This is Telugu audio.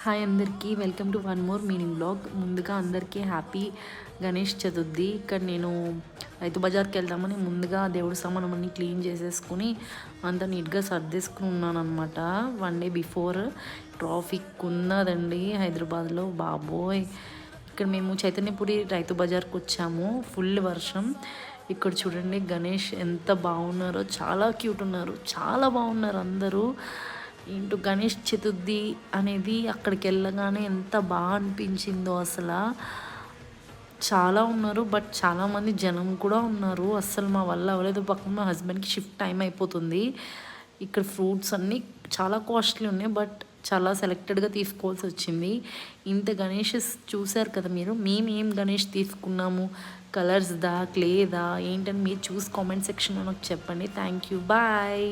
హాయ్ అందరికీ, welcome to one more meaning blog. ముందుగా అందరికీ హ్యాపీ గణేష్ చతుర్థి. ఇక్కడ నేను రైతు బజార్కి వెళ్దామని ముందుగా దేవుడి సామాను అన్నీ క్లీన్ చేసేసుకుని అంతా నీట్గా సర్దేసుకుని ఉన్నాను అనమాట. 1 డే బిఫోర్ ట్రాఫిక్ ఉన్నదండి హైదరాబాద్లో, బాబోయ్. ఇక్కడ మేము చైతన్యపురి రైతు బజార్కి వచ్చాము. ఫుల్ వర్షం. ఇక్కడ చూడండి గణేష్ ఎంత బాగున్నారో, చాలా క్యూట్ ఉన్నారు, చాలా బాగున్నారు అందరూ. ఏంటో గణేష్ చతుర్థి అనేది అక్కడికి వెళ్ళగానే ఎంత బాగా అనిపించిందో అసలు. చాలా ఉన్నారు, బట్ చాలామంది జనం కూడా ఉన్నారు. అస్సలు మా వల్ల అవ్వలేదు. పక్కన మా హస్బెండ్కి షిఫ్ట్ టైం అయిపోతుంది. ఇక్కడ ఫ్రూట్స్ అన్నీ చాలా కాస్ట్లీ ఉన్నాయి, బట్ చాలా సెలెక్టెడ్గా తీసుకోవాల్సి వచ్చింది. ఇంత గణేష్ చూశారు కదా మీరు. మేము ఏం గణేష్ తీసుకున్నాము, కలర్స్దా, క్లేదా ఏంటని మీరు చూసి కామెంట్ సెక్షన్లో నాకు చెప్పండి. Thank you, bye.